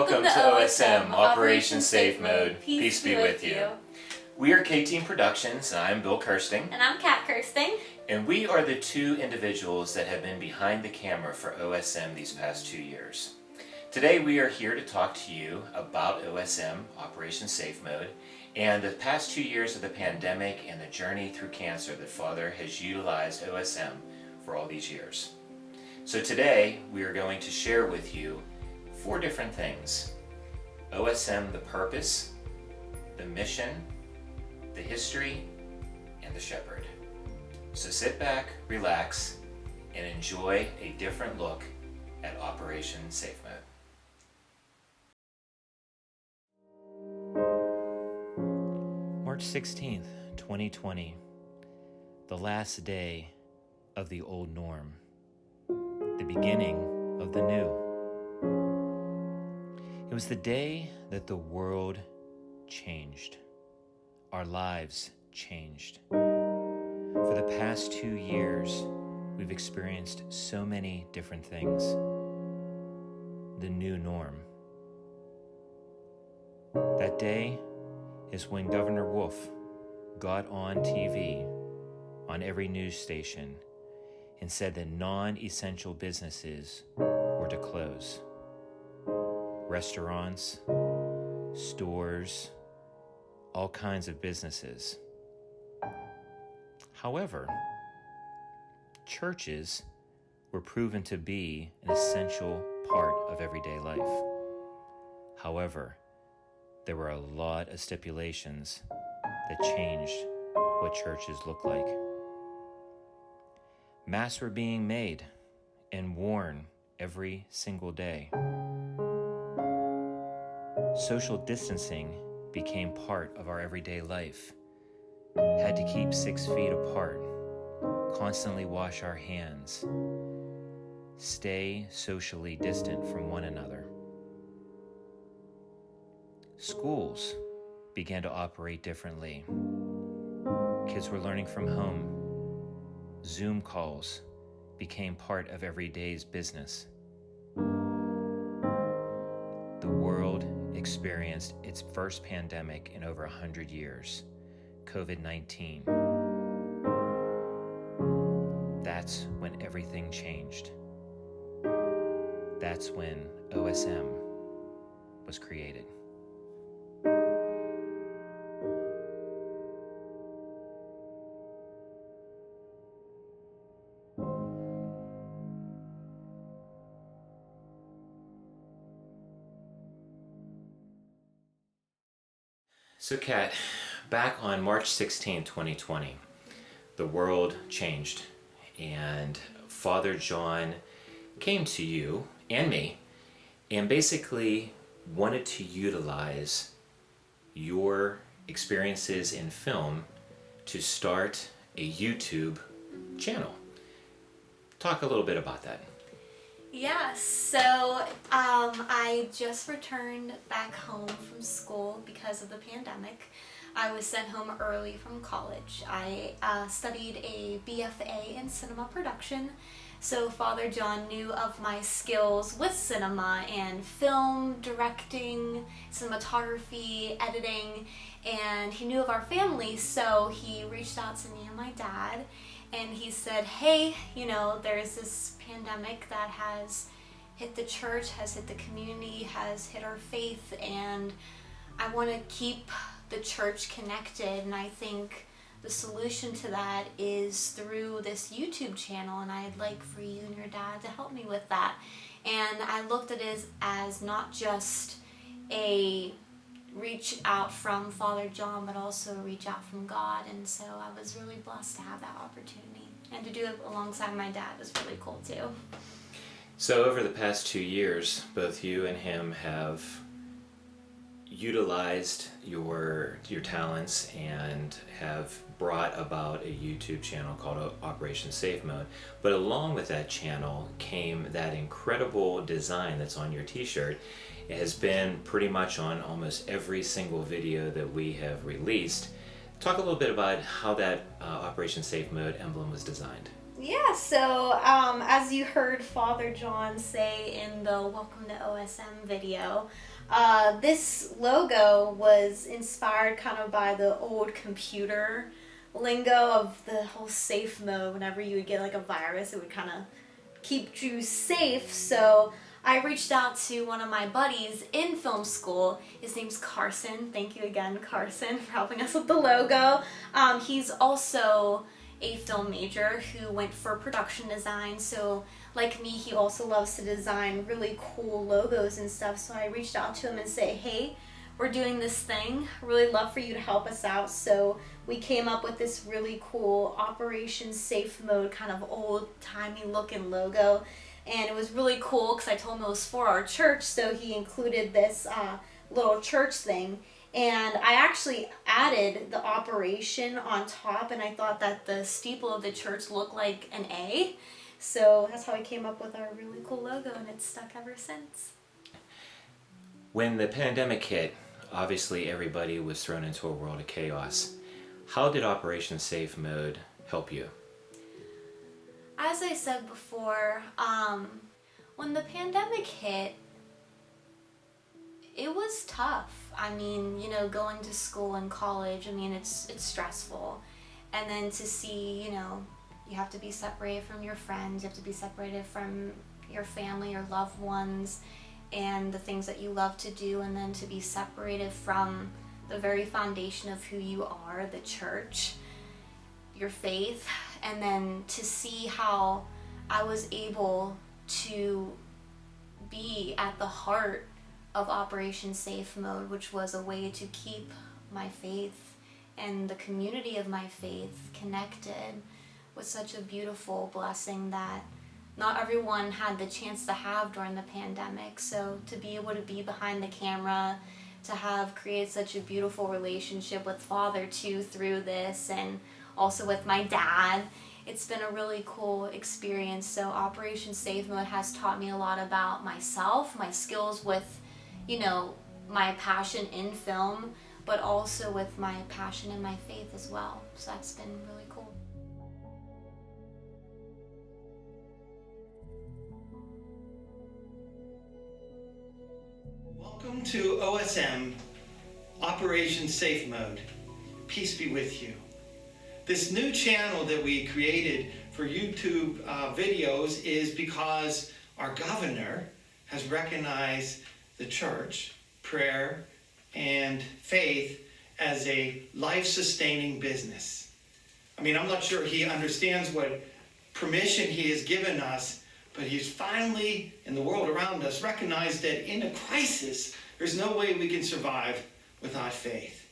Welcome to OSM, Operation Safe Mode. Peace be with you. We are K-Team Productions, and I'm Bill Kirsting. And I'm Kat Kirsting. And we are the two individuals that have been behind the camera for OSM these past 2 years. Today we are here to talk to you about OSM, Operation Safe Mode, and the past 2 years of the pandemic and the journey through cancer that Father has utilized OSM for all these years. So today we are going to share with you 4 different things. OSM, the purpose, the mission, the history, and the shepherd. So sit back, relax, and enjoy a different look at Operation Safe Mode. March 16th, 2020, the last day of the old norm, the beginning of the new. It was the day that the world changed. Our lives changed. For the past 2 years, we've experienced so many different things. The new norm. That day is when Governor Wolf got on TV, on every news station, and said that non-essential businesses were to close. Restaurants, stores, all kinds of businesses. However, churches were proven to be an essential part of everyday life. However, there were a lot of stipulations that changed what churches look like. Masks were being made and worn every single day. Social distancing became part of our everyday life. Had to keep 6 feet apart, constantly wash our hands, stay socially distant from one another. Schools began to operate differently. Kids were learning from home. Zoom calls became part of everyday's business. The world experienced its first pandemic in over 100 years, COVID-19. That's when everything changed. That's when OSM was created. So Kat, back on March 16, 2020, the world changed, and Father John came to you and me and basically wanted to utilize your experiences in film to start a YouTube channel. Talk a little bit about that. Yeah, so I just returned back home from school because of the pandemic. I was sent home early from college. I studied a BFA in cinema production, so Father John knew of my skills with cinema and film, directing, cinematography, editing, and he knew of our family, so he reached out to me and my dad. And he said, hey, there's this pandemic that has hit the church, has hit the community, has hit our faith, and I want to keep the church connected. And I think the solution to that is through this YouTube channel, and I'd like for you and your dad to help me with that. And I looked at it as not just a reach out from Father John, but also reach out from God. And so I was really blessed to have that opportunity, and to do it alongside my dad was really cool too. So over the past 2 years, both you and him have utilized your talents and have brought about a YouTube channel called Operation Safe Mode. But along with that channel came that incredible design that's on your t-shirt. It has been pretty much on almost every single video that we have released. Talk a little bit about how that Operation Safe Mode emblem was designed. Yeah, so as as you heard Father John say in the Welcome to OSM video, this logo was inspired kind of by the old computer lingo of the whole safe mode. Whenever you would get like a virus, it would kind of keep you safe. So I reached out to one of my buddies in film school. His name's Carson. Thank you again, Carson, for helping us with the logo. He's also a film major who went for production design, so like me, he also loves to design really cool logos and stuff. So I reached out to him and say, hey, we're doing this thing, really love for you to help us out. So we came up with this really cool Operation Safe Mode kind of old-timey looking logo, and it was really cool because I told him it was for our church, so he included this little church thing. And I actually added the operation on top, and I thought that the steeple of the church looked like an A. So that's how I came up with our really cool logo, and it's stuck ever since. When the pandemic hit, obviously everybody was thrown into a world of chaos. How did Operation Safe Mode help you? As I said before, when the pandemic hit, it was tough. I mean, you know, going to school and college, I mean, it's stressful. And then to see, you know, you have to be separated from your friends, you have to be separated from your family, your loved ones, and the things that you love to do, and then to be separated from the very foundation of who you are, the church, your faith, and then to see how I was able to be at the heart of Operation Safe Mode, which was a way to keep my faith and the community of my faith connected, was such a beautiful blessing that not everyone had the chance to have during the pandemic. So to be able to be behind the camera, to have created such a beautiful relationship with Father too through this, and also with my dad, it's been a really cool experience. So Operation Safe Mode has taught me a lot about myself, my skills with, you know, my passion in film, but also with my passion in my faith as well. So that's been really cool. Welcome to OSM, Operation Safe Mode. Peace be with you. This new channel that we created for YouTube videos is because our governor has recognized the church, prayer, and faith as a life-sustaining business. I mean, I'm not sure he understands what permission he has given us, but he's finally, in the world around us, recognized that in a crisis, there's no way we can survive without faith.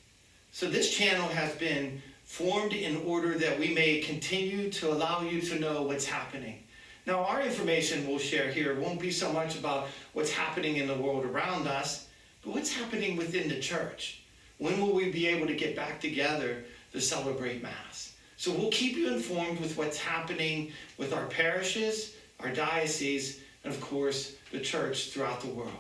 So this channel has been formed in order that we may continue to allow you to know what's happening. Now, our information we'll share here won't be so much about what's happening in the world around us, but what's happening within the church. When will we be able to get back together to celebrate Mass? So we'll keep you informed with what's happening with our parishes, our dioceses, and of course, the church throughout the world.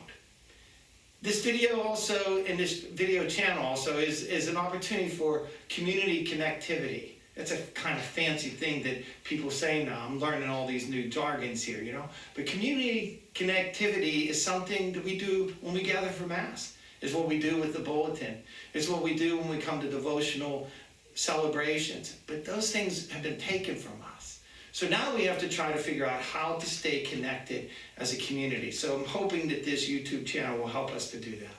This video also, and this video channel also, is an opportunity for community connectivity. It's a kind of fancy thing that people say now. I'm learning all these new jargons here, you know. But community connectivity is something that we do when we gather for Mass. It's what we do with the bulletin. It's what we do when we come to devotional celebrations. But those things have been taken from us. So now we have to try to figure out how to stay connected as a community. So I'm hoping that this YouTube channel will help us to do that.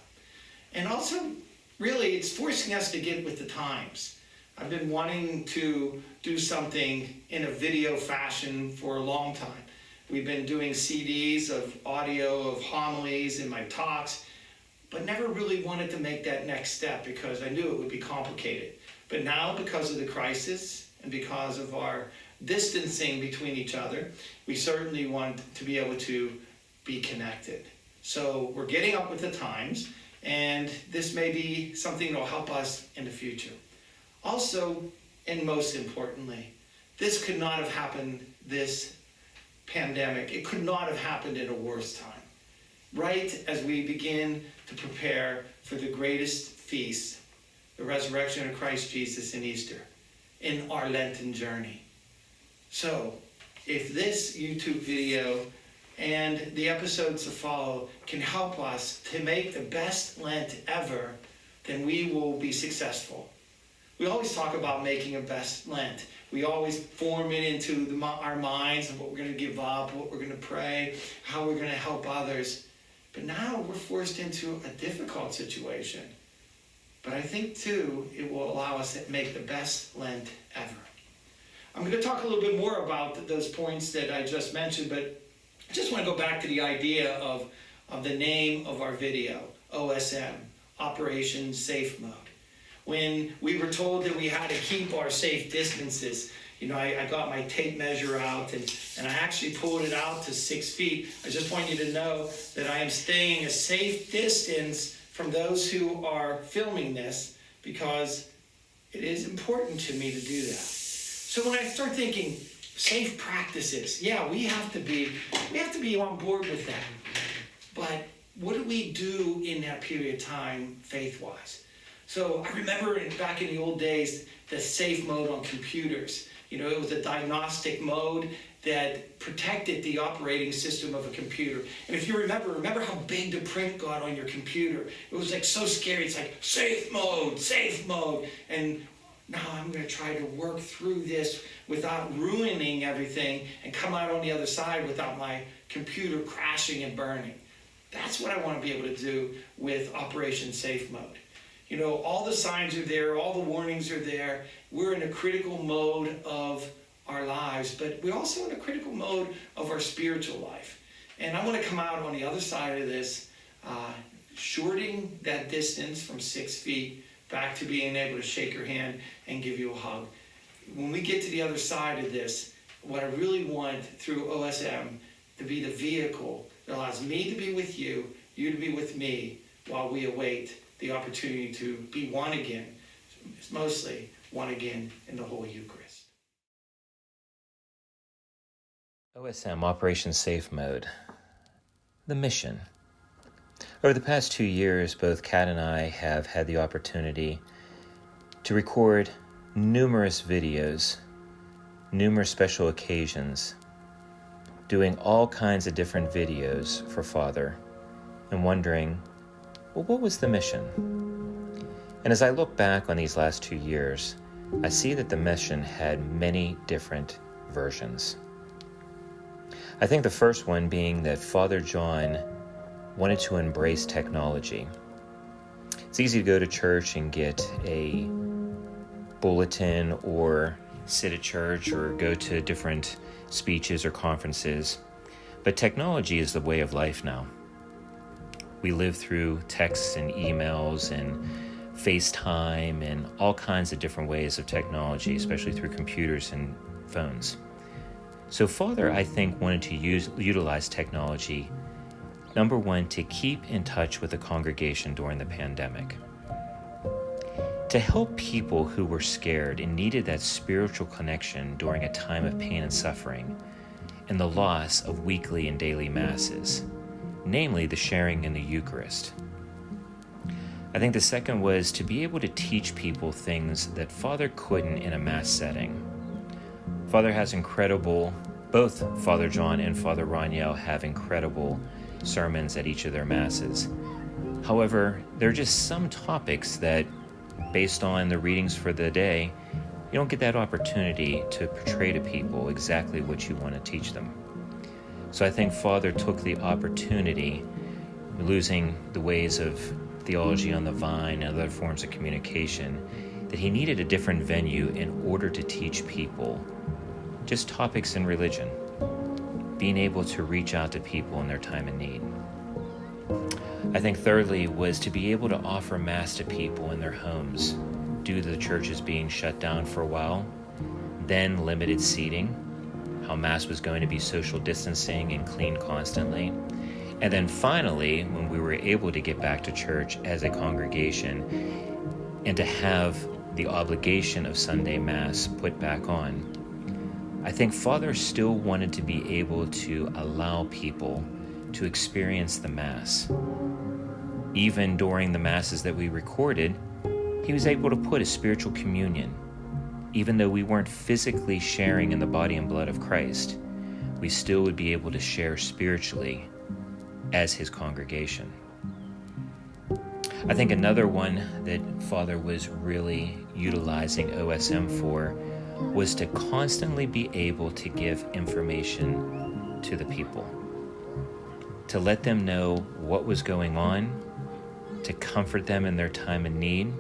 And also, really, it's forcing us to get with the times. I've been wanting to do something in a video fashion for a long time. We've been doing CDs of audio of homilies in my talks, but never really wanted to make that next step because I knew it would be complicated. But now, because of the crisis and because of our distancing between each other, we certainly want to be able to be connected. So we're getting up with the times, and this may be something that will help us in the future. Also, and most importantly, this could not have happened, this pandemic, it could not have happened in a worse time. Right as we begin to prepare for the greatest feast, the resurrection of Christ Jesus in Easter, in our Lenten journey. So, if this YouTube video and the episodes to follow can help us to make the best Lent ever, then we will be successful. We always talk about making a best Lent. We always form it into our minds of what we're going to give up, what we're going to pray, how we're going to help others. But now we're forced into a difficult situation. But I think, too, it will allow us to make the best Lent ever. I'm going to talk a little bit more about those points that I just mentioned, but I just want to go back to the idea of the name of our video, OSM, Operation Safe Mode. When we were told that we had to keep our safe distances, I got my tape measure out and I actually pulled it out to 6 feet. I just want you to know that I am staying a safe distance from those who are filming this, because it is important to me to do that. So when I start thinking safe practices, yeah, we have to be on board with that. But what do we do in that period of time faith-wise? So I remember back in the old days, the safe mode on computers. It was a diagnostic mode that protected the operating system of a computer. And if you remember how big the print got on your computer. It was like so scary. It's like, safe mode. And now I'm going to try to work through this without ruining everything and come out on the other side without my computer crashing and burning. That's what I want to be able to do with Operation Safe Mode. All the signs are there, all the warnings are there. We're in a critical mode of our lives, but we're also in a critical mode of our spiritual life. And I want to come out on the other side of this, shorting that distance from 6 feet back to being able to shake your hand and give you a hug. When we get to the other side of this, what I really want through OSM to be the vehicle that allows me to be with you, you to be with me, while we await the opportunity to be one again, mostly one again in the Holy Eucharist. OSM, Operation Safe Mode. The mission. Over the past 2 years, both Kat and I have had the opportunity to record numerous videos, numerous special occasions, doing all kinds of different videos for Father, and wondering, well, what was the mission? And as I look back on these last 2 years, I see that the mission had many different versions. I think the first one being that Father John wanted to embrace technology. It's easy to go to church and get a bulletin or sit at church or go to different speeches or conferences, but technology is the way of life now. We live through texts and emails and FaceTime and all kinds of different ways of technology, especially through computers and phones. So Father, I think, wanted to utilize technology, number one, to keep in touch with the congregation during the pandemic, to help people who were scared and needed that spiritual connection during a time of pain and suffering and the loss of weekly and daily masses, namely the sharing in the Eucharist. I think the second was to be able to teach people things that Father couldn't in a mass setting. Father has both Father John and Father Raniel have incredible sermons at each of their masses. However, there are just some topics that, based on the readings for the day, you don't get that opportunity to portray to people exactly what you want to teach them. So I think Father took the opportunity, losing the ways of theology on the vine and other forms of communication, that he needed a different venue in order to teach people just topics in religion, being able to reach out to people in their time of need. I think thirdly was to be able to offer Mass to people in their homes due to the churches being shut down for a while, then limited seating, how Mass was going to be social distancing and clean constantly. And then finally, when we were able to get back to church as a congregation and to have the obligation of Sunday Mass put back on, I think Father still wanted to be able to allow people to experience the Mass. Even during the Masses that we recorded, he was able to put a spiritual communion. Even though we weren't physically sharing in the body and blood of Christ, we still would be able to share spiritually as his congregation. I think another one that Father was really utilizing OSM for was to constantly be able to give information to the people, to let them know what was going on, to comfort them in their time of need,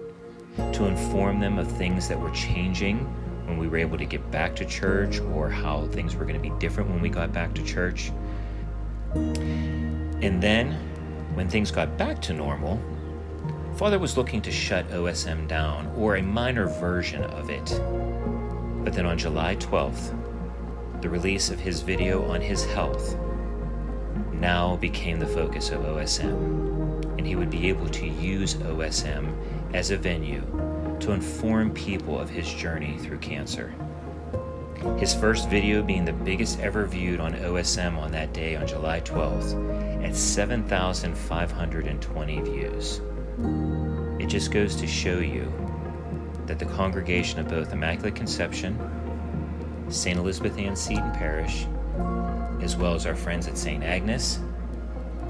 to inform them of things that were changing when we were able to get back to church, or how things were going to be different when we got back to church. And then, when things got back to normal, Father was looking to shut OSM down, or a minor version of it. But then on July 12th, the release of his video on his health now became the focus of OSM, and he would be able to use OSM as a venue to inform people of his journey through cancer. His first video being the biggest ever viewed on OSM on that day on July 12th at 7,520 views. It just goes to show you that the congregation of both Immaculate Conception, St. Elizabeth Ann Seton Parish, as well as our friends at St. Agnes,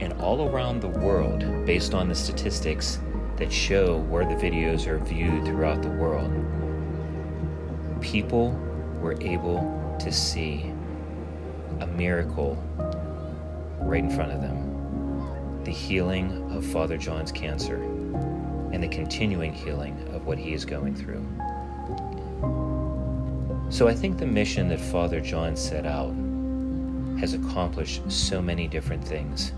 and all around the world, based on the statistics that show where the videos are viewed throughout the world, people were able to see a miracle right in front of them. The healing of Father John's cancer and the continuing healing of what he is going through. So I think the mission that Father John set out has accomplished so many different things.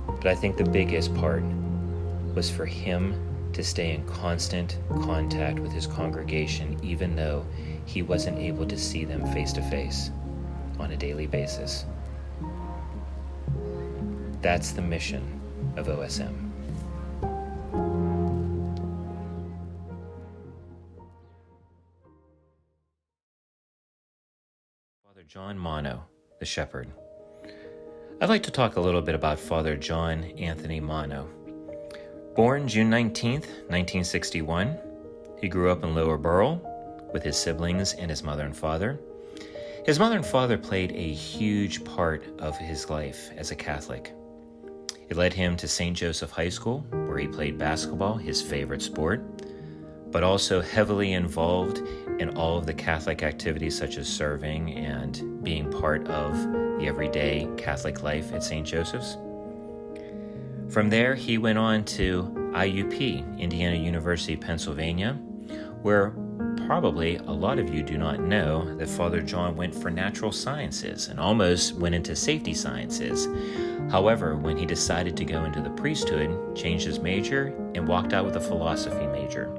But I think the biggest part was for him to stay in constant contact with his congregation, even though he wasn't able to see them face to face on a daily basis. That's the mission of OSM. Father John Moineau, the shepherd. I'd like to talk a little bit about Father John Anthony Moineau. Born June 19th, 1961, he grew up in Lower Burrell with his siblings and his mother and father. His mother and father played a huge part of his life as a Catholic. It led him to St. Joseph High School, where he played basketball, his favorite sport, but also heavily involved in all of the Catholic activities such as serving and being part of the everyday Catholic life at St. Joseph's. From there, he went on to IUP, Indiana University, Pennsylvania, where probably a lot of you do not know that Father John went for natural sciences and almost went into safety sciences. However, when he decided to go into the priesthood, changed his major and walked out with a philosophy major.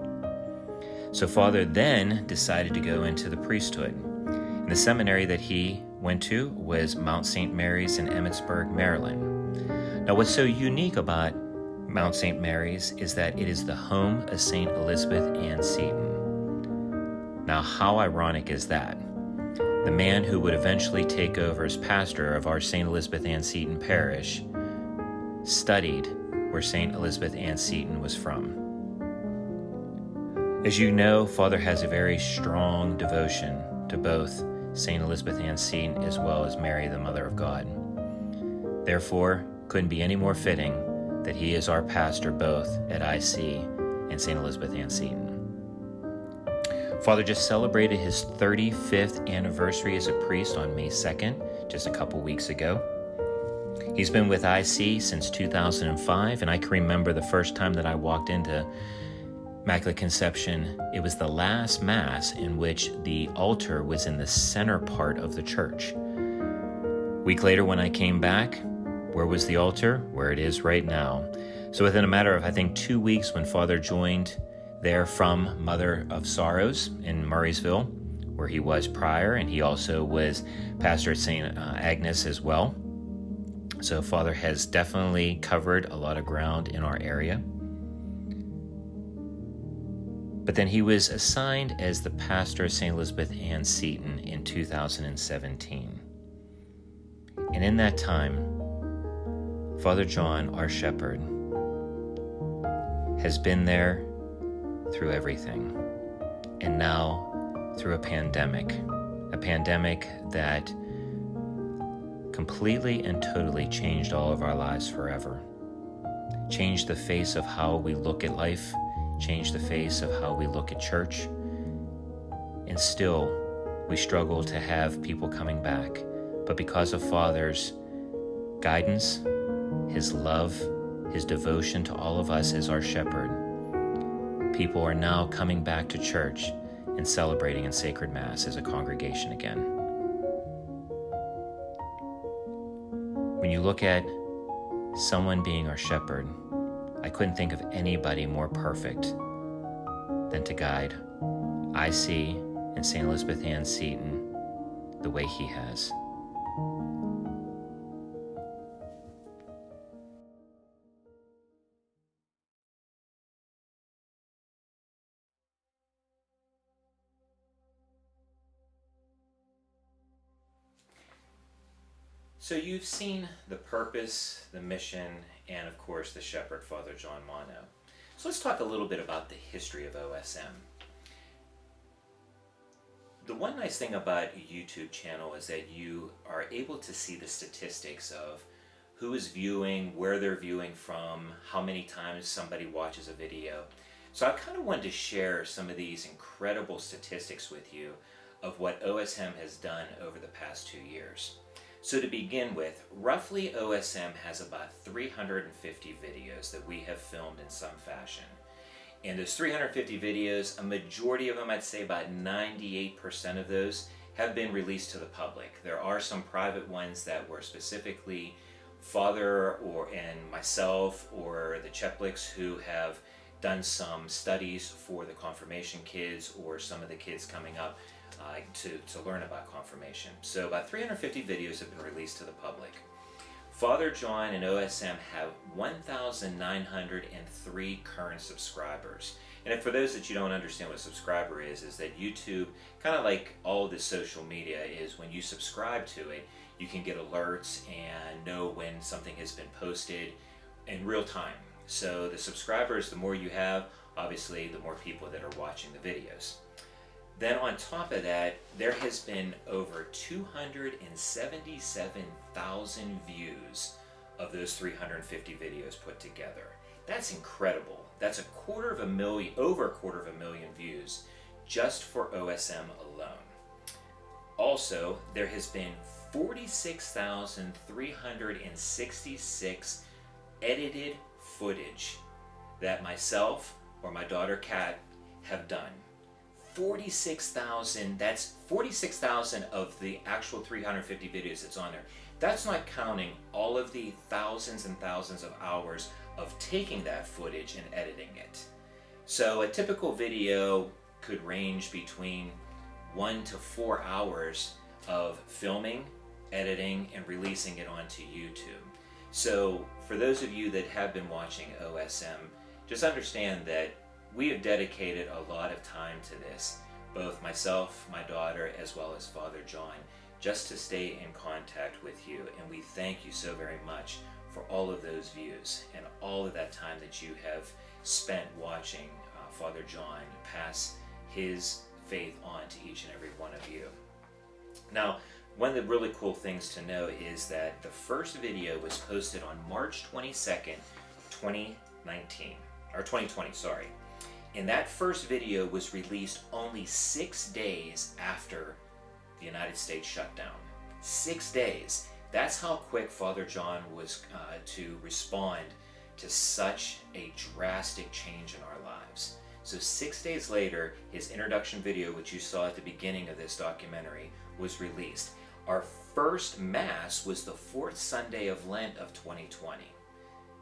So Father then decided to go into the priesthood. And the seminary that he went to was Mount St. Mary's in Emmitsburg, Maryland. Now, what's so unique about Mount St. Mary's is that it is the home of St. Elizabeth Ann Seton. Now, how ironic is that? The man who would eventually take over as pastor of our St. Elizabeth Ann Seton Parish studied where St. Elizabeth Ann Seton was from. As you know, Father has a very strong devotion to both St. Elizabeth Ann Seton as well as Mary, the Mother of God. Therefore, couldn't be any more fitting that he is our pastor both at IC and St. Elizabeth Ann Seton. Father just celebrated his 35th anniversary as a priest on May 2nd, just a couple weeks ago. He's been with IC since 2005, and I can remember the first time that I walked into Immaculate Conception. It was the last Mass in which the altar was in the center part of the church. A week later when I came back, where was the altar? Where it is right now. So within a matter of, I think, 2 weeks, when Father joined there from Mother of Sorrows in Murraysville, where he was prior, and he also was pastor at St. Agnes as well. So Father has definitely covered a lot of ground in our area. But then he was assigned as the pastor of St. Elizabeth Ann Seton in 2017. And in that time, Father John, our shepherd, has been there through everything. And now through a pandemic that completely and totally changed all of our lives forever. Changed the face of how we look at life, changed the face of how we look at church, and still we struggle to have people coming back. But because of Father's guidance, his love, his devotion to all of us as our shepherd, people are now coming back to church and celebrating in sacred Mass as a congregation again. When you look at someone being our shepherd, I couldn't think of anybody more perfect than to guide IC and St. Elizabeth Ann Seton the way he has. So you've seen the purpose, the mission, and of course the shepherd, Father John Moineau. So let's talk a little bit about the history of OSM. The one nice thing about a YouTube channel is that you are able to see the statistics of who is viewing, where they're viewing from, how many times somebody watches a video. So I kind of wanted to share some of these incredible statistics with you of what OSM has done over the past 2 years. So to begin with, roughly OSM has about 350 videos that we have filmed in some fashion. And those 350 videos, a majority of them, I'd say about 98% of those, have been released to the public. There are some private ones that were specifically Father and myself or the Chepliks who have done some studies for the confirmation kids or some of the kids coming up to learn about confirmation. So about 350 videos have been released to the public. Father John and OSM have 1,903 current subscribers. And for those that you don't understand what a subscriber is that YouTube, kind of like all the social media, is when you subscribe to it, you can get alerts and know when something has been posted in real time. So the subscribers, the more you have, obviously the more people that are watching the videos. Then on top of that, there has been over 277,000 views of those 350 videos put together. That's incredible. That's over a quarter of a million views just for OSM alone. Also, there has been 46,366 edited footage that myself or my daughter Kat have done. 46,000, that's 46,000 of the actual 350 videos that's on there. That's not counting all of the thousands and thousands of hours of taking that footage and editing it. So a typical video could range between 1 to 4 hours of filming, editing, and releasing it onto YouTube. So for those of you that have been watching OSM, just understand that we have dedicated a lot of time to this, both myself, my daughter, as well as Father John, just to stay in contact with you. And we thank you so very much for all of those views and all of that time that you have spent watching Father John pass his faith on to each and every one of you. Now, one of the really cool things to know is that the first video was posted on March 22nd, 2020, sorry. And that first video was released only 6 days after the United States shut down. 6 days. That's how quick Father John was to respond to such a drastic change in our lives. So 6 days later, his introduction video, which you saw at the beginning of this documentary, was released. Our first Mass was the 4th Sunday of Lent of 2020.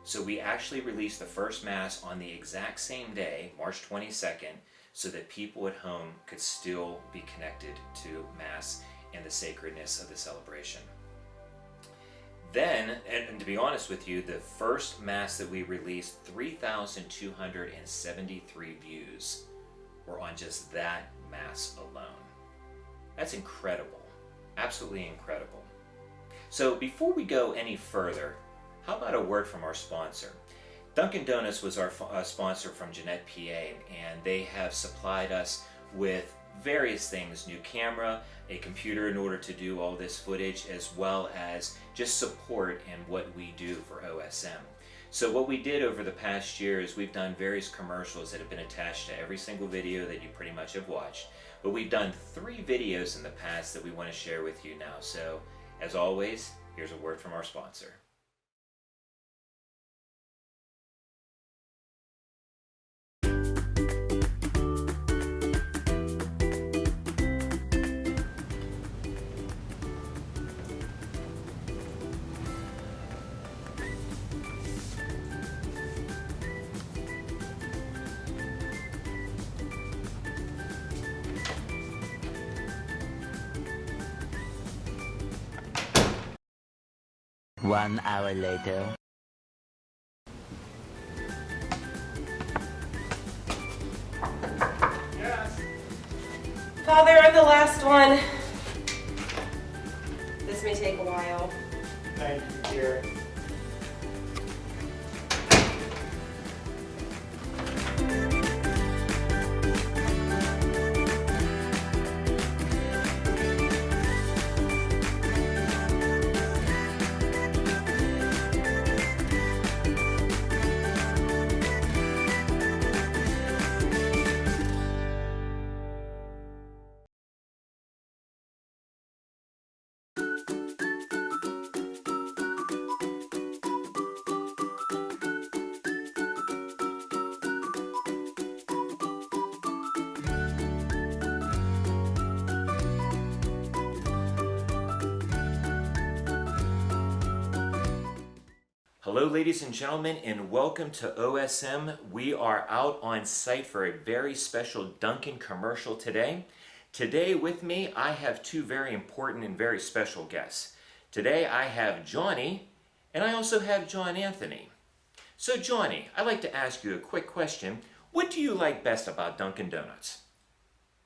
So we actually released the first Mass on the exact same day, March 22nd, so that people at home could still be connected to Mass and the sacredness of the celebration. Then, and to be honest with you, the first Mass that we released, 3,273 views were on just that Mass alone. That's incredible. Absolutely incredible. So before we go any further, how about a word from our sponsor? Dunkin' Donuts was our sponsor from Jeanette, PA, and they have supplied us with various things, new camera, a computer in order to do all this footage, as well as just support in what we do for OSM. So what we did over the past year is we've done various commercials that have been attached to every single video that you pretty much have watched. But we've done 3 videos in the past that we want to share with you now. So as always, here's a word from our sponsor. One hour later. Yes. Father, I'm the last one. This may take a while. Thank you, dear. Hello ladies and gentlemen, and welcome to OSM. We are out on site for a very special Dunkin' commercial today. Today with me I have 2 very important and very special guests. Today I have Johnny, and I also have John Anthony. So Johnny, I'd like to ask you a quick question. What do you like best about Dunkin' Donuts?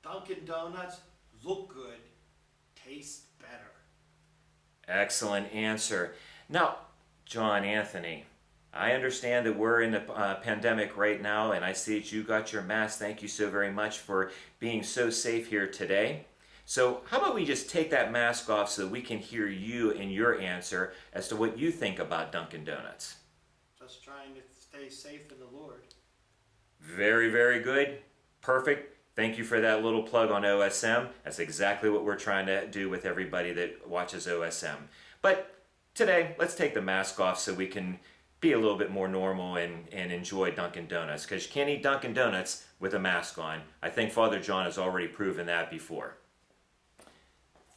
Dunkin' Donuts look good, taste better. Excellent answer. Now, John Anthony, I understand that we're in a pandemic right now, and I see that you got your mask. Thank you so very much for being so safe here today. So how about we just take that mask off so that we can hear you and your answer as to what you think about Dunkin' Donuts. Just trying to stay safe in the Lord. Very, very good. Perfect. Thank you for that little plug on OSM. That's exactly what we're trying to do with everybody that watches OSM. But today, let's take the mask off so we can be a little bit more normal and enjoy Dunkin' Donuts, because you can't eat Dunkin' Donuts with a mask on. I think Father John has already proven that before.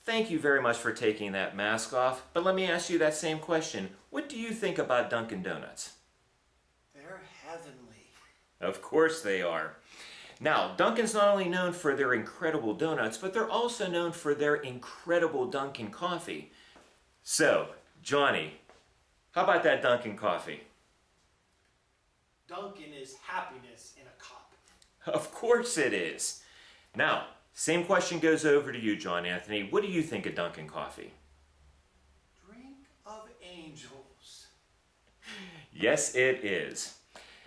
Thank you very much for taking that mask off, but let me ask you that same question. What do you think about Dunkin' Donuts? They're heavenly. Of course they are. Now, Dunkin's not only known for their incredible donuts, but they're also known for their incredible Dunkin' coffee. So, Johnny, how about that Dunkin' coffee? Dunkin' is happiness in a cup. Of course it is. Now, same question goes over to you, John Anthony. What do you think of Dunkin' coffee? Drink of angels. Yes, it is.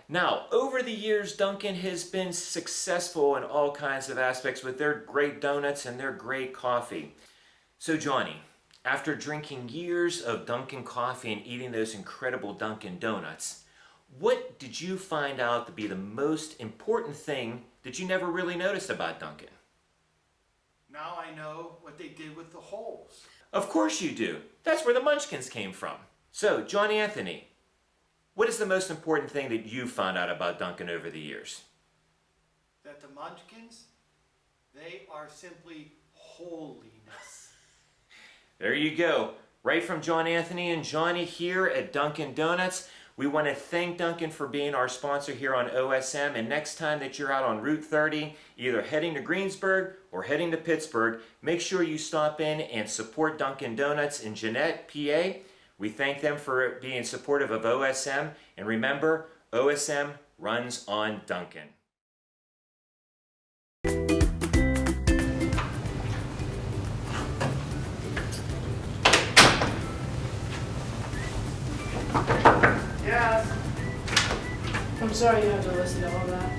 Now, over the years, Dunkin' has been successful in all kinds of aspects with their great donuts and their great coffee. So, Johnny, after drinking years of Dunkin' coffee and eating those incredible Dunkin' donuts, what did you find out to be the most important thing that you never really noticed about Dunkin'? Now I know what they did with the holes. Of course you do. That's where the Munchkins came from. So, John Anthony, what is the most important thing that you found out about Dunkin' over the years? That the Munchkins, they are simply holiness. There you go. Right from John Anthony and Johnny here at Dunkin' Donuts. We want to thank Dunkin' for being our sponsor here on OSM. And next time that you're out on Route 30, either heading to Greensburg or heading to Pittsburgh, make sure you stop in and support Dunkin' Donuts in Jeanette, PA. We thank them for being supportive of OSM. And remember, OSM runs on Dunkin'. Yes. I'm sorry you have to listen to all that.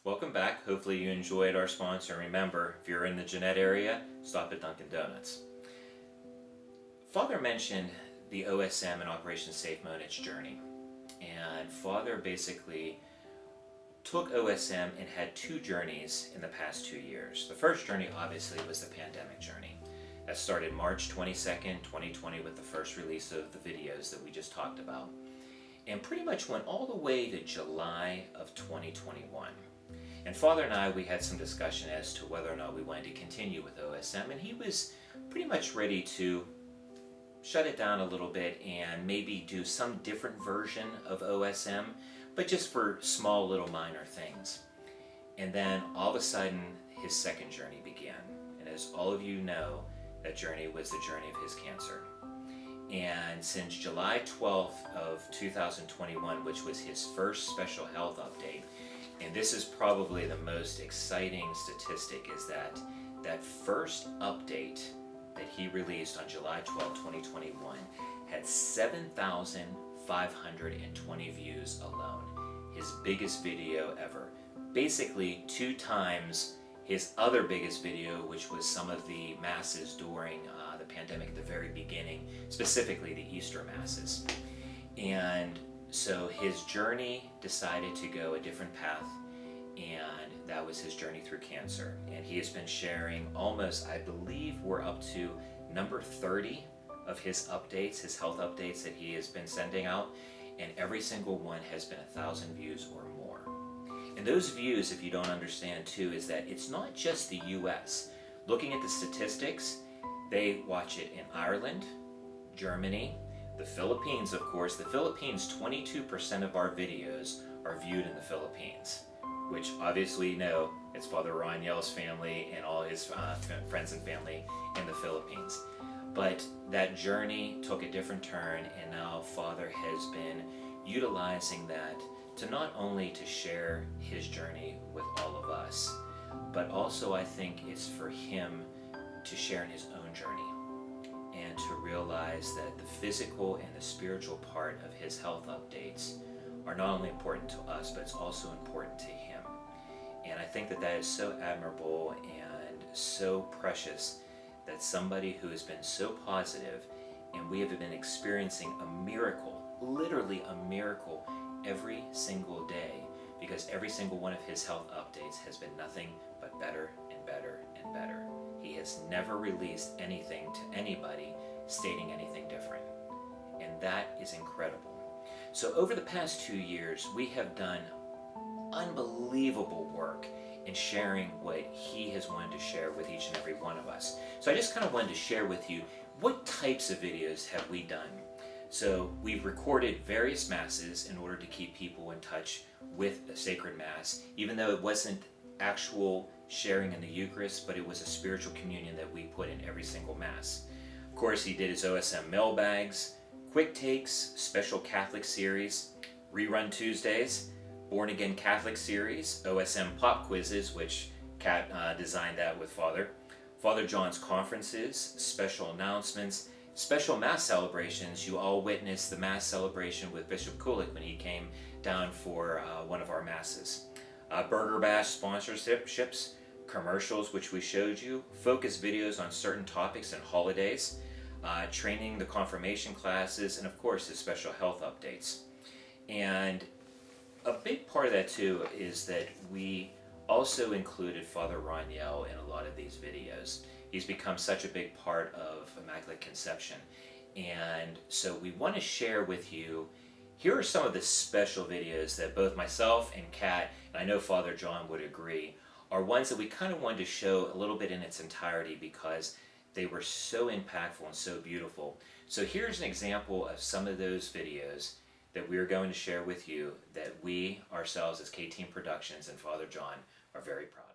Welcome back. Hopefully you enjoyed our sponsor. Remember, if you're in the Jeanette area, stop at Dunkin' Donuts. Father mentioned the OSM and Operation Safe Mode, its journey. And Father basically took OSM and had two journeys in the past 2 years. The first journey obviously was the pandemic journey. That started March 22nd, 2020 with the first release of the videos that we just talked about. And pretty much went all the way to July of 2021. And Father and I, we had some discussion as to whether or not we wanted to continue with OSM, and he was pretty much ready to shut it down a little bit and maybe do some different version of OSM, but just for small little minor things. And then all of a sudden, his second journey began. And as all of you know, that journey was the journey of his cancer. And since July 12th of 2021, which was his first special health update, and this is probably the most exciting statistic, is that that first update that he released on July 12, 2021 had 7,520 views alone. His biggest video ever. Basically 2 times his other biggest video, which was some of the masses during the pandemic at the very beginning, specifically the Easter masses. And so his journey decided to go a different path, and that was his journey through cancer. And he has been sharing almost, I believe we're up to number 30 of his updates, his health updates that he has been sending out, and every single one has been 1,000 views or more. And those views, if you don't understand too, is that it's not just the US. Looking at the statistics, they watch it in Ireland, Germany, the Philippines, of course. The Philippines, 22% of our videos are viewed in the Philippines, which obviously you know it's Father Raniel's family and all his friends and family in the Philippines. But that journey took a different turn, and now Father has been utilizing that to not only to share his journey with all of us, but also I think it's for him to share in his own journey and to realize that the physical and the spiritual part of his health updates are not only important to us, but it's also important to him. And I think that that is so admirable and so precious, that somebody who has been so positive, and we have been experiencing a miracle, literally a miracle every single day, because every single one of his health updates has been nothing but better and better and better. He has never released anything to anybody stating anything different. And that is incredible. So over the past 2 years, we have done unbelievable work in sharing what he has wanted to share with each and every one of us. So I just kind of wanted to share with you, what types of videos have we done? So we've recorded various masses in order to keep people in touch with the sacred mass, even though it wasn't actual sharing in the Eucharist, but it was a spiritual communion that we put in every single mass. Of course, he did his OSM mailbags, quick takes, special Catholic series, rerun Tuesdays, Born Again Catholic series, OSM pop quizzes, which Kat designed that with Father John's conferences, special announcements, special Mass celebrations. You all witnessed the Mass celebration with Bishop Kulik when he came down for one of our Masses. Burger Bash sponsorships, commercials which we showed you, focus videos on certain topics and holidays, training the confirmation classes, and of course the special health updates. And a big part of that too is that we also included Father Raniel in a lot of these videos. He's become such a big part of Immaculate Conception. And so we want to share with you, here are some of the special videos that both myself and Kat, and I know Father John would agree, are ones that we kind of wanted to show a little bit in its entirety because they were so impactful and so beautiful. So here's an example of some of those videos that we're going to share with you that we ourselves as K-Team Productions and Father John are very proud of.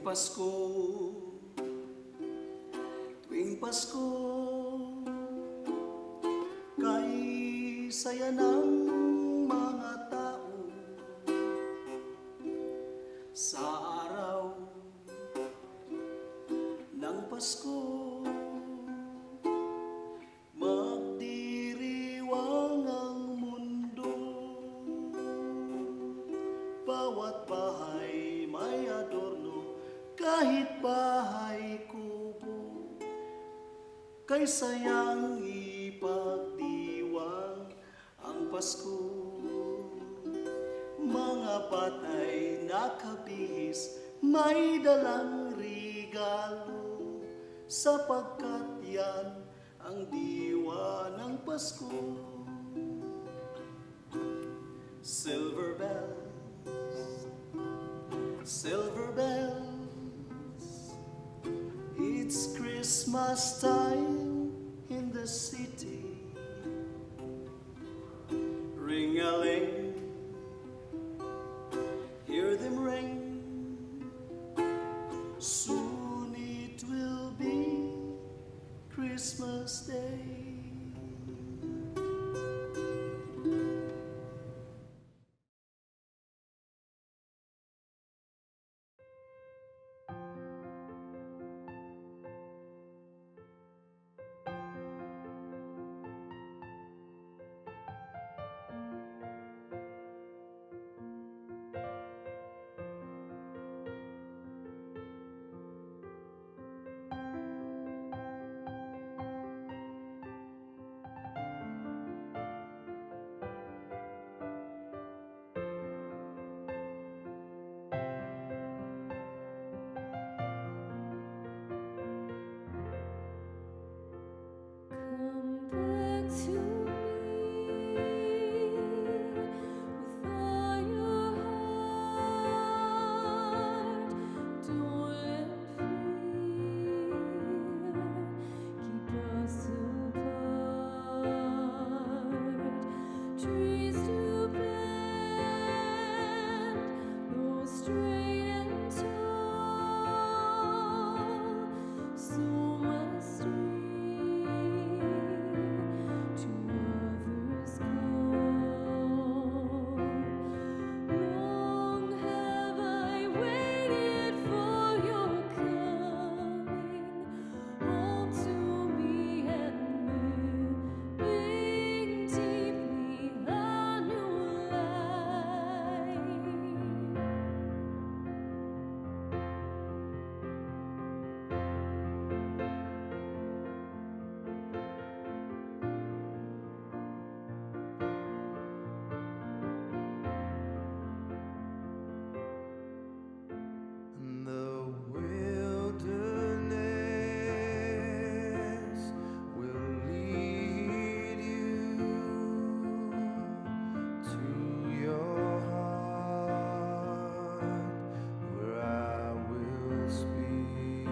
Pasko, tuwing Pasko, kay saya ng mga tao sa araw ng Pasko. Magdiriwang ang mundo, bawat bahay may adorno, kahit bahay kubo, kay sayang ipagdiwang ang Pasko. Mga batay nakabihis, may dalang regalo, sapagkat yan ang diwa ng Pasko. Silver bells, silver bells, it's Christmas time in the city. Ring-a-ling, hear them ring. Soon it will be Christmas Day. Come back to me with all your heart. Don't let fear keep us apart. Trees to bend, though straight and tall, so must we. To others call. Long have I waited for your coming home to me and living deeply a new life. The wilderness will lead you to your heart, where I will speak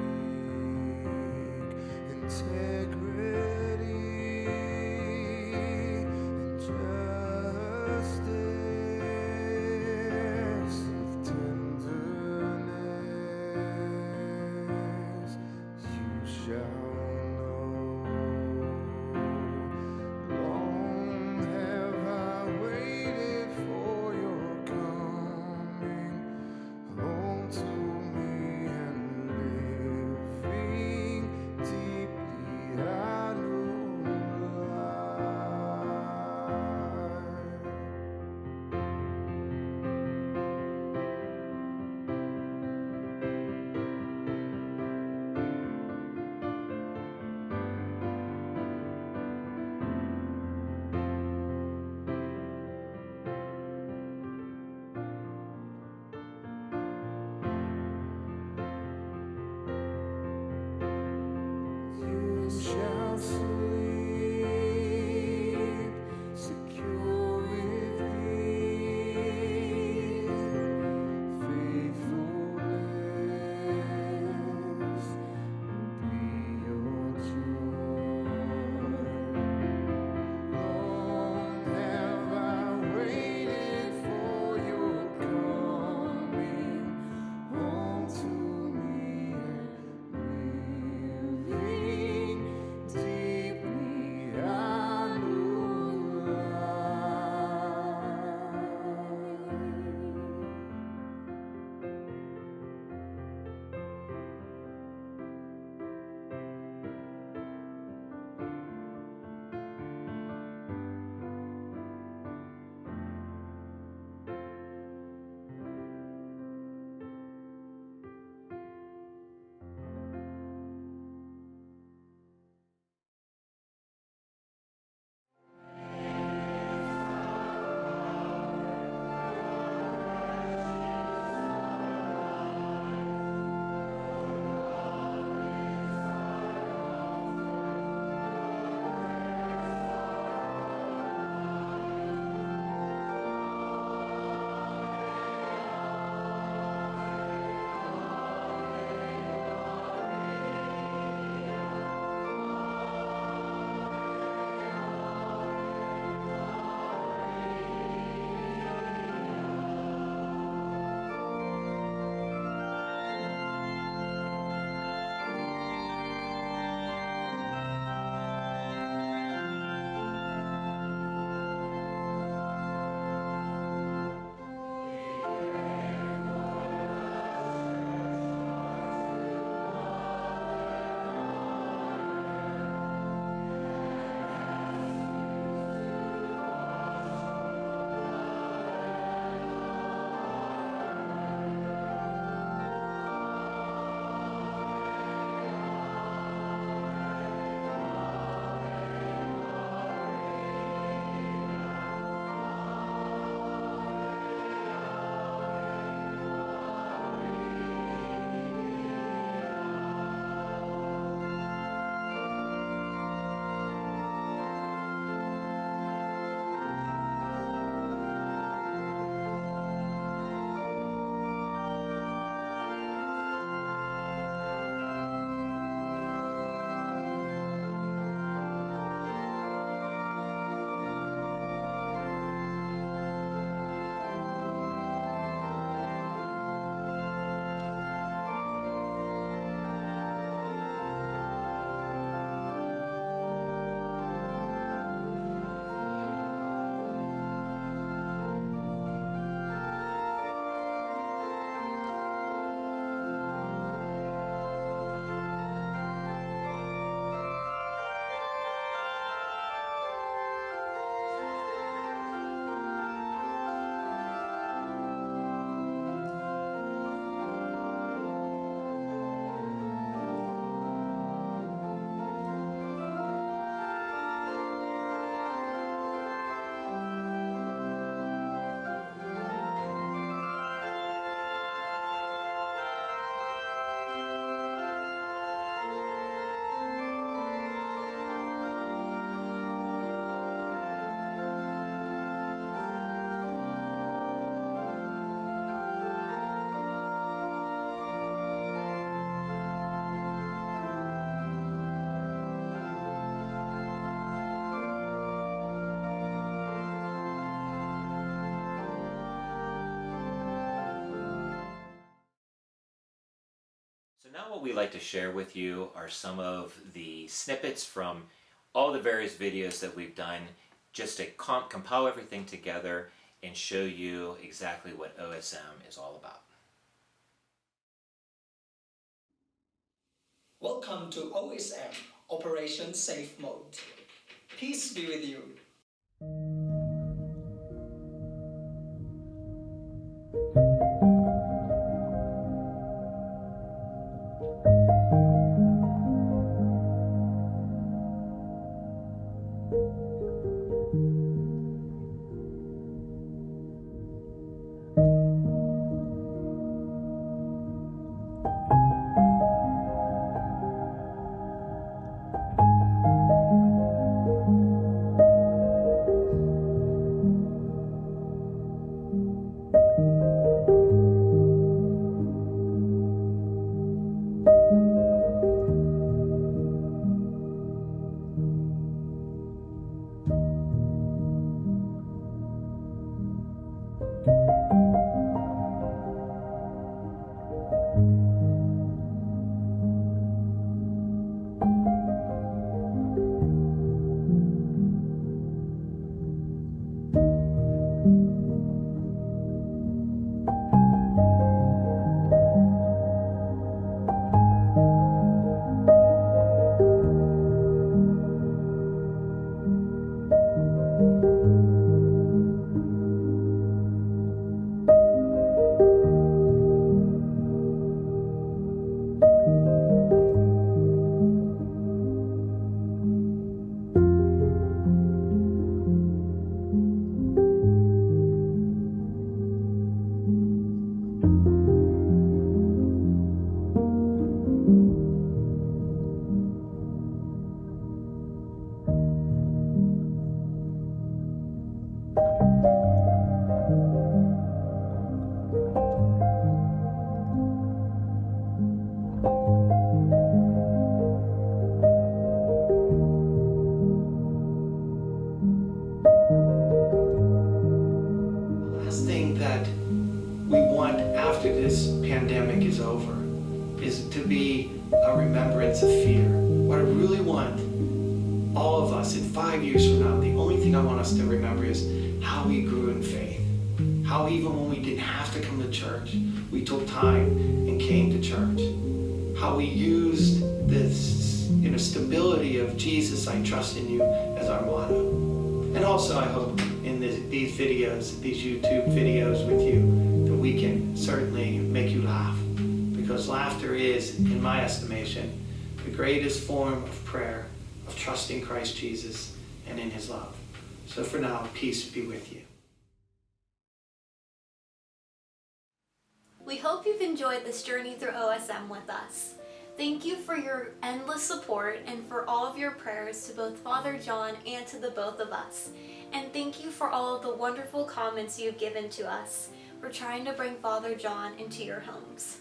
integrity and justice with tenderness. You shall know. Long have I waited for your coming home to me and living deeply I know life. You shall sleep secure with me. Faithfulness will be your joy. Long have I waited for your coming home to me Now what we'd like to share with you are some of the snippets from all the various videos that we've done just to compile everything together and show you exactly what OSM is all about. Welcome to OSM, Operation Safe Mode. Peace be with you. After this pandemic is over is to be a remembrance of fear. What I really want all of us in 5 years from now, the only thing I want us to remember is how we grew in faith. How even when we didn't have to come to church, we took time and came to church. How we used this stability of Jesus, I trust in you, as our motto. And also I hope in these videos, these YouTube videos with you, that we can certainly make you laugh. Because laughter is, in my estimation, the greatest form of prayer, of trusting Christ Jesus and in his love. So for now, peace be with you. We hope you've enjoyed this journey through OSM with us. Thank you for your endless support and for all of your prayers to both Father John and to the both of us. And thank you for all of the wonderful comments you've given to us. We're trying to bring Father John into your homes.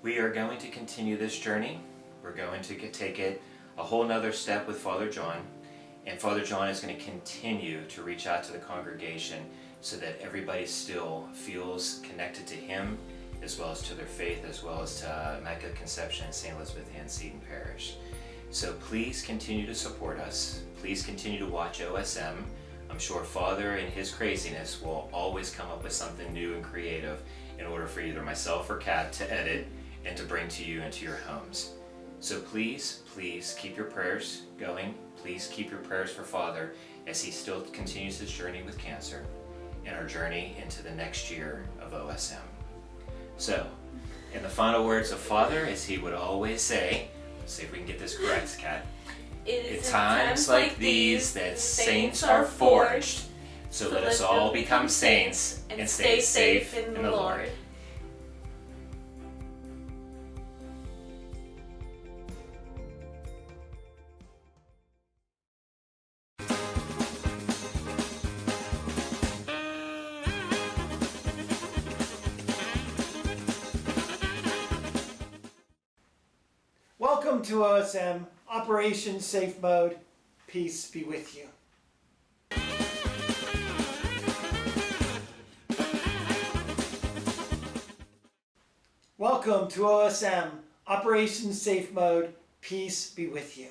We are going to continue this journey. We're going to take it a whole nother step with Father John. And Father John is going to continue to reach out to the congregation so that everybody still feels connected to him, as well as to their faith, as well as to Immaculate Conception and St. Elizabeth Ann Seton Parish. So please continue to support us. Please continue to watch OSM. I'm sure Father in his craziness will always come up with something new and creative in order for either myself or Kat to edit and to bring to you into your homes. So please, please keep your prayers going. Please keep your prayers for Father as he still continues his journey with cancer and our journey into the next year of OSM. So, in the final words of Father, as he would always say, let's see if we can get this correct, Kat. It is At times like these that saints are forged. So let us all become saints and stay safe in the Lord. Welcome to OSM, Operation Safe Mode. Peace be with you. Welcome to OSM, Operation Safe Mode. Peace be with you.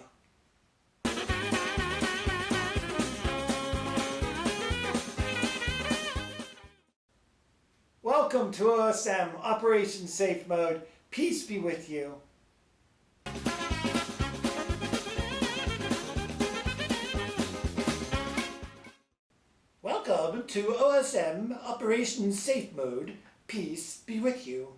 Welcome to OSM, Operation Safe Mode. Peace be with you. Welcome to OSM, Operation Safe Mode. Peace be with you.